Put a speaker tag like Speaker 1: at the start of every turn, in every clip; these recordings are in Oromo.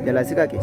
Speaker 1: Jalaa si qaqe.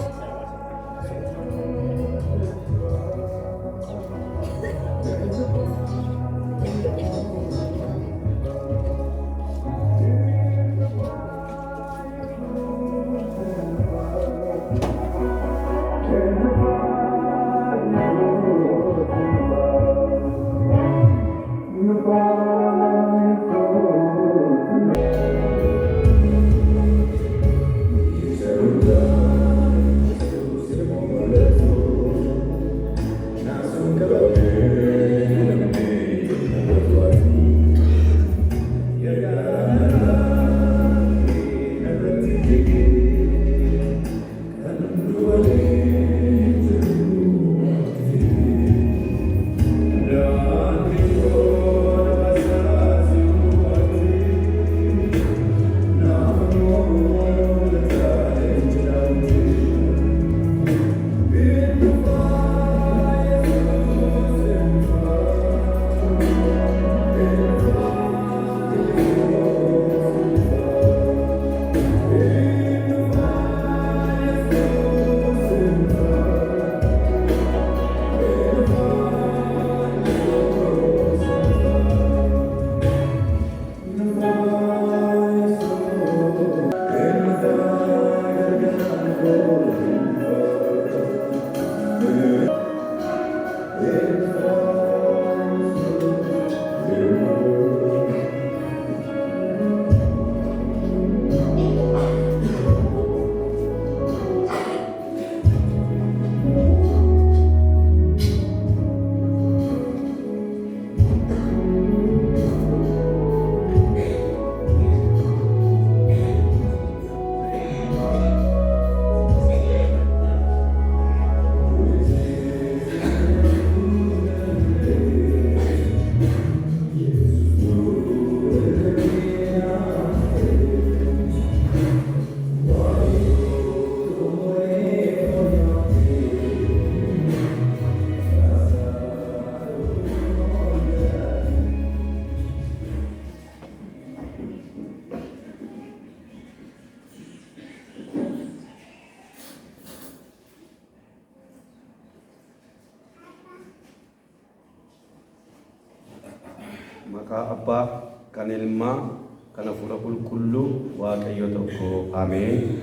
Speaker 1: Maka Abbaa kan Ilmaa kan Hafuura Qulqulluu Waaqayyo tokko ameen.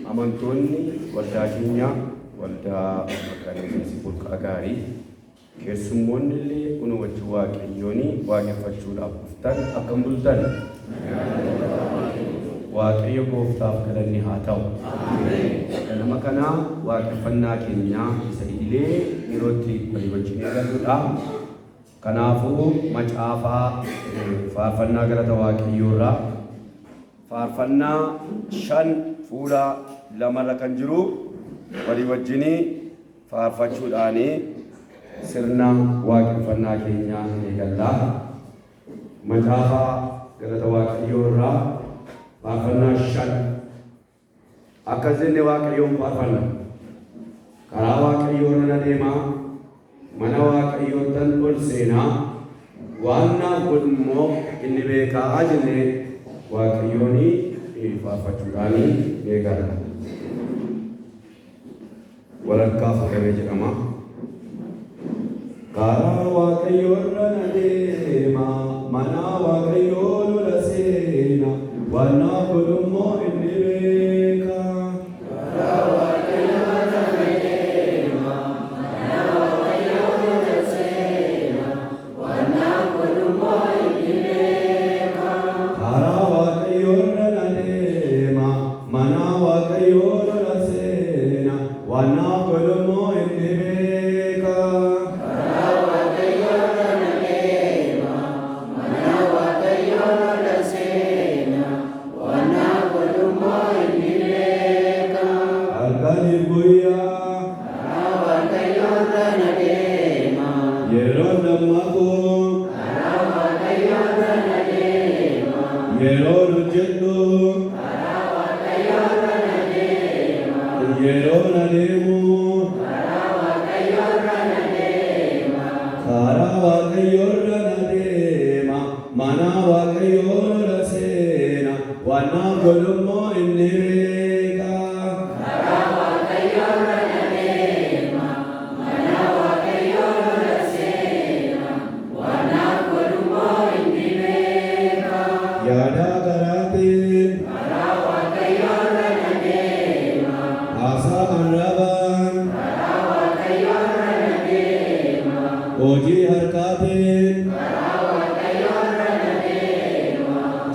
Speaker 1: Amantoonni waldaa keenya waldaa Makaana Burqaa Gaarii keessummoonni illee unu wajjin Waaqayyoon waaqeffachuudhaaf dhuftan akkam bultan. Waaqayyo Gooftaaf galanni haa ta'u. Nama kanaa waaqeffannaa keenya isa idilee yerootti walii wajjin eegalluudha. Kanaafuu macaafaa faarfannaa galata Waaqayyoo irraa faarfannaa 5 fuula 2 kan jiru walii wajjin faarfachuudhaan sirna waaqeffannaa keenya eegalla. Macaafaa galata Waaqayyoo irraa faarfannaa 5 akkas jennee Waaqayyoon faarfanna. Karaa Waaqayyoo irra deemaa mana Waaqayyootan ol seenaa waan naaf godhu immoo inni beekaa jennee Waaqayyoon faarfachuudhaan eegalla. Walakkaa fuudhamee jedhama. Karaa Waaqayyoo irra deemaa mana Waaqayyoo ol seenaa waan naaf godhu immoo inni beekaa. Wana golmo inni
Speaker 2: harkaatiin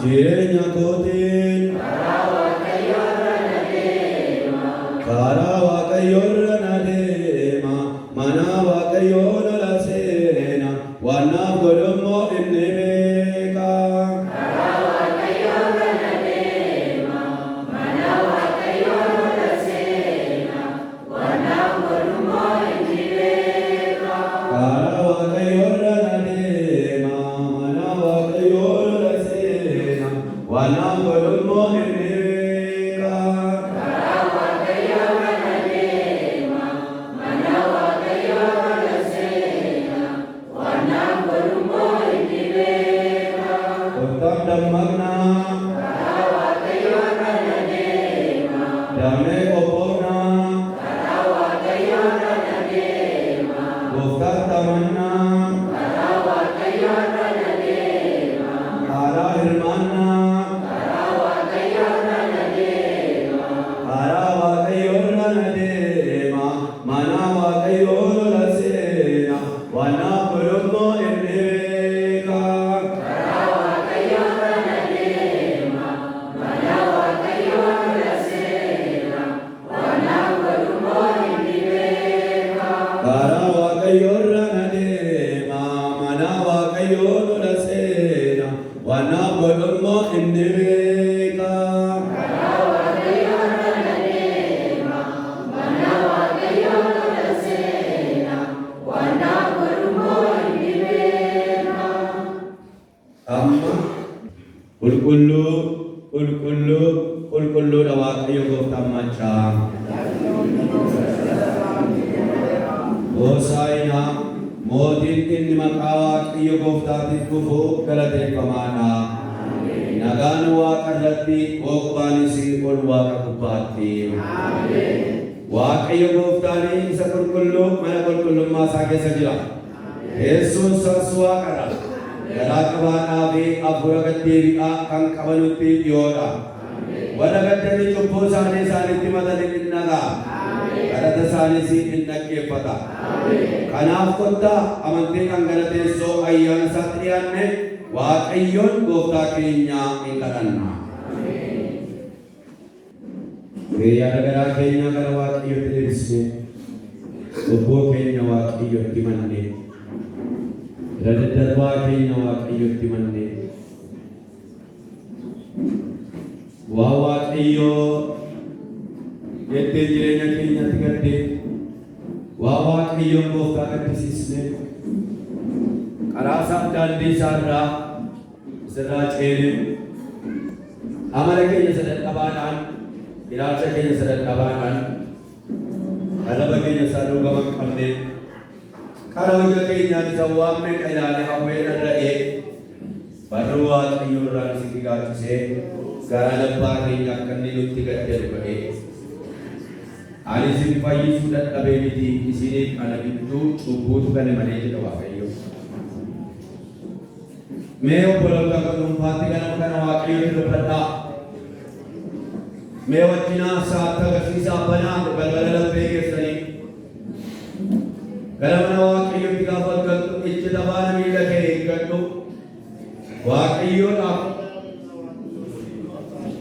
Speaker 2: jireenya kootiin karaa Waaqayyoorra na deema mana Waaqayyoo na seena waan naaf godhummoo inni beeka. Karaa Waaqayyoorra na deema mana Waaqayyoo na seena waan naaf godhummoo inni beeka. Karaa Waaqayyoorra na deema mana Waaqayyoo na seena waan naaf godhummoo inni beeka. Qulqulluudha Waaqayyo Gooftaan machaa. Hoosaa'inaa mootiin inni maqaa Waaqayyo Gooftaatiif dhufu galateeffamaadha. Nagaan Waaqa irratti Gooftaan ol Waaqa gubbaatti. Waaqayyo Gooftaan isa qulqulluu mana qulqullummaa isaa keessa jira. Teessoon isaas Waaqadha. Garaa qabaadhaa fi hafuura gaddeebi'aa kan qabanutti dhiyoodha. Warra gaddanii cubbuu isaaniitti matanii hin dhagaa. Kadhata isaaniis hin dhaggeeffata. Kanaaf kottaa amantii kan galateessoo ayyaana isaatti dhiyaanne Waaqayyoon Gooftaa keenya hin kadhanna. Yaada garaa keenya gara Waaqayyootti deebisnee cubbuu keenya Waaqayyootti mannee daddarbaa keenya Waaqayyootti mannee waa Waaqayyoo jettee jireenya keenyatti gaddee waa Waaqayyoon Gooftaa gaddisiisnee karaa isaa daandii isaa irraa sirraa ceenee amala keenya sadadhabaadhaan ilaalcha keenya sadadhabaadhaan qalaba keenya saaduu gama qabnee karaa hojii keenyaan isa waamne ilaalee hawwee irra'ee barruu Waaqayyoo irraa isitti gaachisee garaa labbaa keenya akka inni nutti gaddeeru godhee ani isin fayyisuu dadhabee miti isiniif ana gidduu cubbuutu gane malee jedha Waaqayyo. Mee obboloota akka dhuunfaatti ganama kana Waaqayyoon dubbadhaa. Mee wajjinaa saatti agarsiisaa banaa balbala laphee keessanii gara mana Waaqayyootti gaafa galtu ijji tabaana miila kee eeggadhu. Waaqayyoodhaaf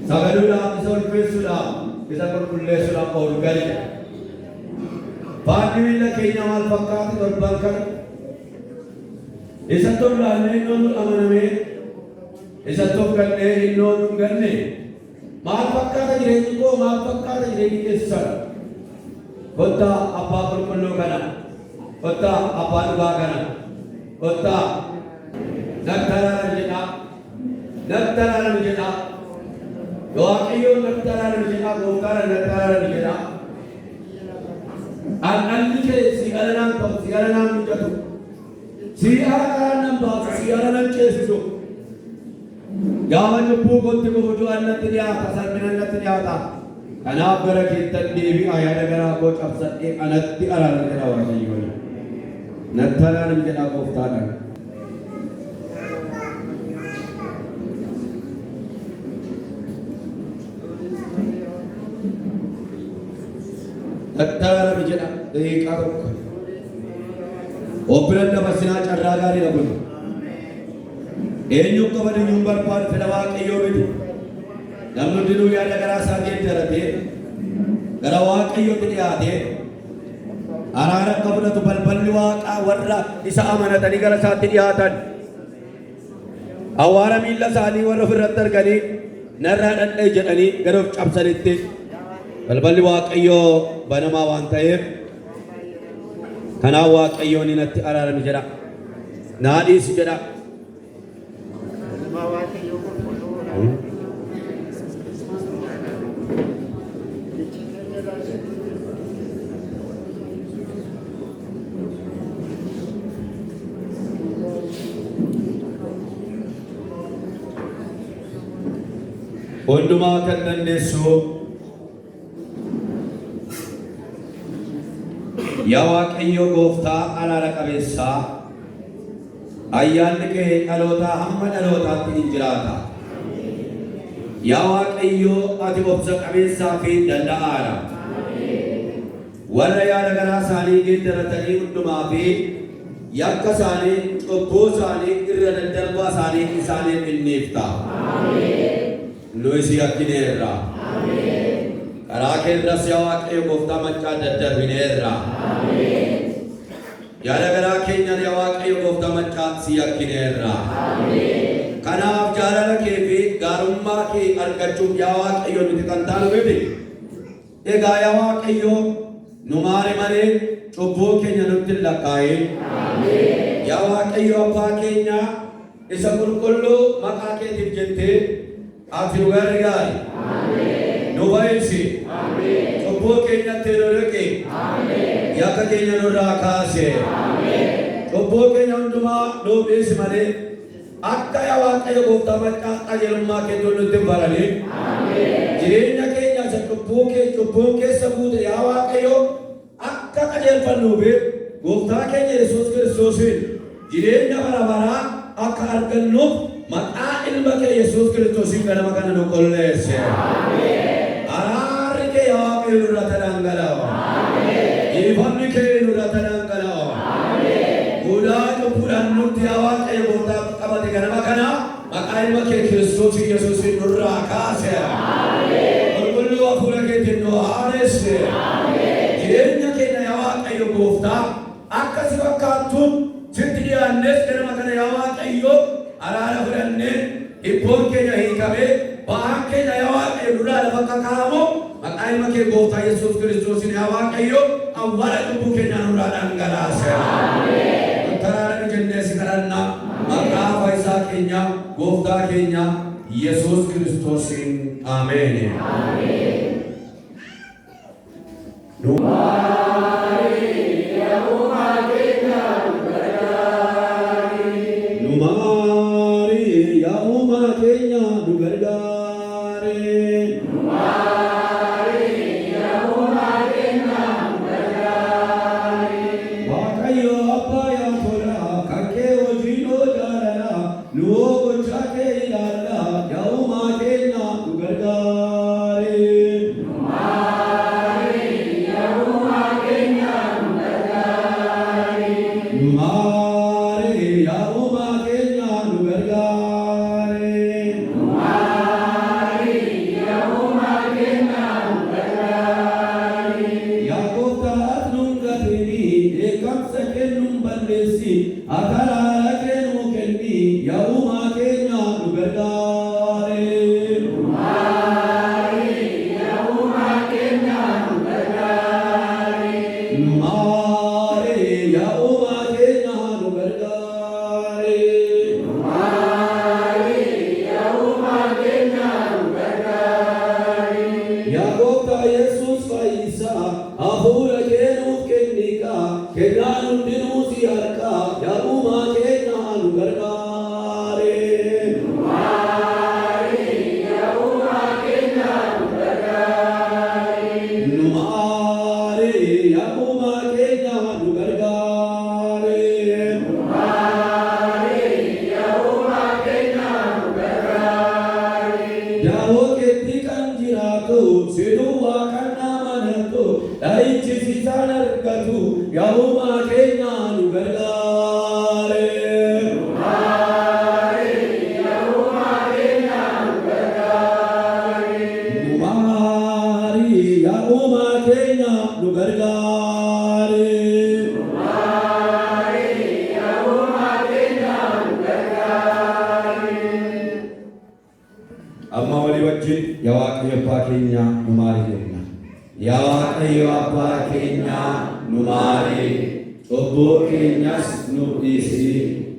Speaker 2: sagaduudhaaf isa ulfeessuudhaaf isa qulqulleessuudhaaf ol gali. Baanni miila keenya maal fakkaatu torban kana isa tolaallee innoon amanamee isa tokkannee innoon ganne maal fakkaata jireenyi koo maal fakkaata jireenyi keessan kottaa abbaa qulqulluu kana kottaa abbaa dhugaa kana kottaa nattaraara jedhaa Waaqayyoon nattaraara jedhaa Gooftaan nattaraara jedhaa dhalli kee si galanaan qabu si galanaan mijatu si haaraan nan baasu si haaraan ceesisu gaafa cubbuu kootti kufutu annatti dhiyaata salphina annatti dhiyaata. Kanaaf gara keettan deebi'aa yaada garaa koo cabsadhee anatti araara jedha Waaqayyoon nattaraara jedhaa Gooftaadhaan. Nattaraara jedha deeqaa tokko obbiran dabarsinaa carraa gaarii na kun. Eenyu qabadu nyuun barbaadu fedha Waaqayyoo miti. Namni hundinuu yaada garaa isaa geeddaratee gara Waaqayyootti dhiyaatee araara akka fudhatu balballi Waaqaa warra isa amanatanii gara isaatti dhiyaatan. Awwaara miilla isaanii warra ofirratti arganii narraa dhadhee jedhanii gara of cabsanitti balballi Waaqayyoo banamaa waan ta'eef kanaaf Waaqayyoon natti araarami jedha. Naa dhiisi jedha. Hundumaa kan dandeessu yaa Waaqayyo Gooftaa araara qabeessaa ayyaanni kee dhalootaa hamma dhalootaatti ni jiraata. Yaa Waaqayyo ati obsa qabeessaa fi danda'aadha. Warra yaada garaa isaanii geeddaratanii hundumaa fi yakka isaanii cubbuu isaanii irra daddarbaa isaanii isaaniif inniifta. Nuyi yakkineerra. Karaa keerras yaa Waaqayyo Gooftaa maccaa daddarbineerra. Yaada garaa keenyaan yaa Waaqayyo Gooftaa maccaa si yakkineerra. Kanaaf jaalala kee fi gaarummaa kee argachuuf yaa Waaqayyo nuti kan taanu miti. Egaa yaa Waaqayyo nu maali malee cubbuu keenya nutti hin lakkaa'in. Yaa Waaqayyo abbaa keenya isa qulqulluu maqaa keetiif jettee ati nu gargaari. Nu baay'isi. Cubbuu keenyatti nu dhiqi. Yakka keenya nurraa kaase. Cubbuu keenya hundumaa nuuf dhiisi malee akka yaa Waaqayyo Gooftaa maccaa qajeelummaa keetu nutti hin baranin. Jireenya keenya isa cubbuu keessa buute yaa Waaqayyo akka qajeelfannuuf Gooftaa keenya Yesuus Kiristoosiin jireenya bara baraa akka argannuuf maqaa ilma kee Yesuus Kiristoosiin ganama kana nu qulleesse. Araarri kee yaa Waaqayyo nurra dhangala'a. Ifamni kee nurra dhangala'a. Mudaa cubbuudhaan nutti yaa Waaqayyo Gooftaa qabate ganama kana maqaa ilma kee Kiristoos Yesuusiin nurraa kaase. Qulqulluu hafuura keetiin nu haaresse. Jireenya keenya yaa Waaqayyo Gooftaa akka si fakkaattuun sitti dhiyaannes ganama kana yaa Waaqayyo araara fudhannee dhibboon keenya hiikamee ba'aan keenya yaa Waaqayyo duraa lafa kakaamu maqaa ilma kee Gooftaa Yesuus Kiristoosiin yaa Waaqayyo awwaala cubbuu keenya nurraa dhangalaase. Karaara jennee si kadhannaa maqaa fayyisaa keenya Gooftaa keenya Yesuus Kiristoosiin ameen.
Speaker 3: Mari, ya umat
Speaker 2: wajjin yaa Waaqayyo abbaa keenya nu maari jenna. Yaa Waaqayyo abbaa keenya nu maari, cubbuu keenyas nu dhiisi,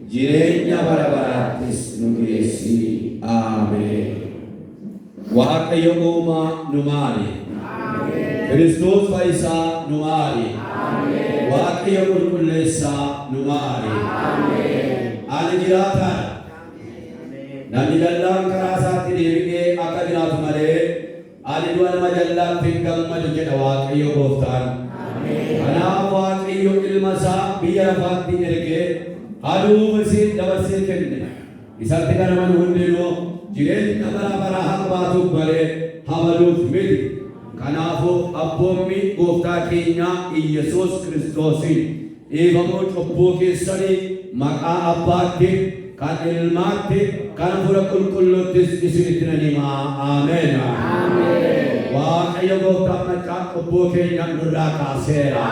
Speaker 2: jireenya bara baraattis nu geessi. Ameen. Waaqayyo uumaa nu maari, Kiristoos fayyisaa nu maari, Waaqayyo qulqulleessaa nu maari. Ani jiraataadha. Namni jallaan karaa isaatti deebi'ee akka jiraatu malee ani du'a nama jallaatti hin gammadu jedha Waaqayyo Gooftaan. Kanaaf Waaqayyo ilma isaa biyya lafaatti ergee aduuf isin dabarsee kenne. Isatti kan amanu hundinuu jireenya bara baraa haa qabaatuuf malee hamaluuf miti. Kanaafuu abboommi Gooftaa keenya Iyesuus Kiristoosiin dhiifamuu cubbuu keessanii maqaa Abbaatti, kan Ilmaatti, kan Hafuura Qulqulluuttis isinitti nan himaa. Ameen. Waaqayyo Gooftaan maccaa cubbuu keenya nurraa kaaseera.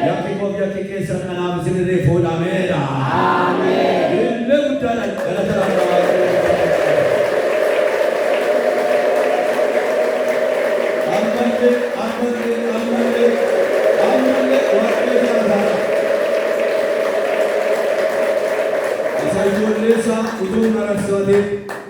Speaker 2: Yakki koof yakki keessan kanaaf isinirraa fuudhameera. Illee guddaadhaan galata utuu marasoote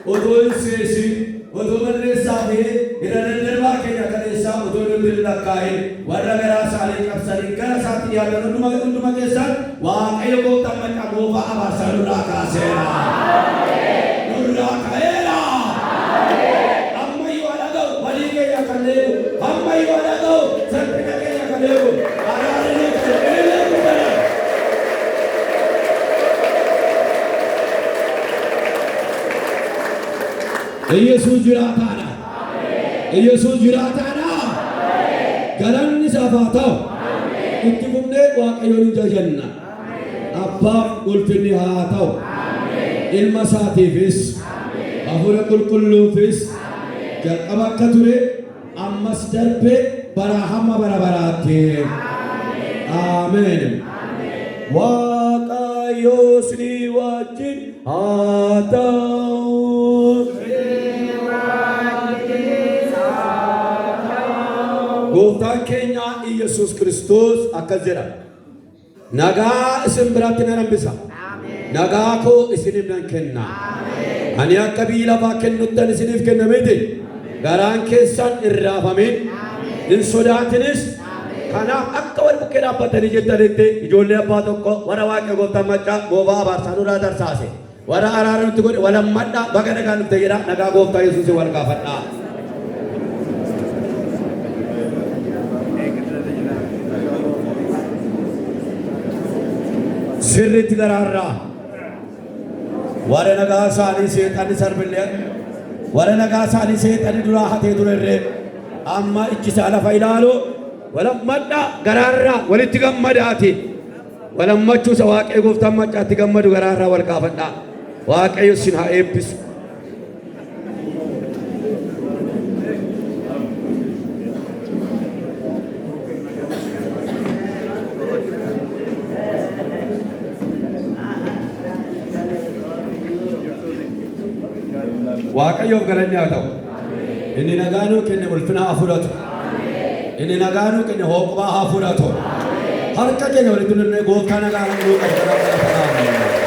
Speaker 2: utuu seesi utuu malleessaa fi irra keenya kaleessaa utuu nuti lakkaa'in warra garaa isaanii qabsanii gara isaatti dhiyaatan hunduma keessan Waaqayyo Gooftaan maccaa moofaa abaarsaa nurraa kaaseera. Nurraa ka'eera. Ammayyuu haa dhaga'u walii keenya kan deemu, ammayyuu haa dhaga'u salphina keenya kan deemu, araarri kan deemu. Yesus jiraataadha. Yesus jiraataadha. Galanni isaaf haa ta'u. Itti fufnee Waaqayyoon jajanna. Abbaaf ulfinni haa ta'u. Ilma isaatiifis Hafuura Qulqulluufis jalqaba akka ture ammas darbee bara hamma bara baraatti. Ameen. Waaqayyo si wajjin haa ta'u. Gooftaan keenya Iyesuus Kiristoos akkas jedha. Nagaa isin biratti nan hambisa. Nagaa koo isiniif nan kenna. Ani akka biyya lafaa kennuttan isiniif kenna miti. Garaan keessan hin raafamin, hin sodaatinis. Kanaaf akka wal bukkee dhaabbatanii jettanitti ijoollee abbaa tokko warra Waaqayyo Gooftaan maccaa moofaa abaarsaa nurraa tarsaase. Warra araara nutti godhe walammadhaa baga nagaan dhufte jedha. Nagaa Gooftaa Yesuusin wal gaafadhaa. Sirriitti garaarraa warra nagaa isaanii seexanni sarbillee warra nagaa isaanii seexanni duraa hatee turerree amma ijjisaa lafa ilaalu walammadhaa garaarraa walitti gammadaati. Walammachuusa Waaqayyo Gooftaan maccaatti gammadu garaarraa wal gaafadhaa. Waaqayyo isin haa eebbisu. Waaqayyoof galanni haa ta'u. Inni nagaa nuu kenne ulfina haa fudhatu. Inni nagaa nuu kenne hooqubaa haa fudhatu. Harka keenya walitti nuu Gooftaa nagaa nuu qabu.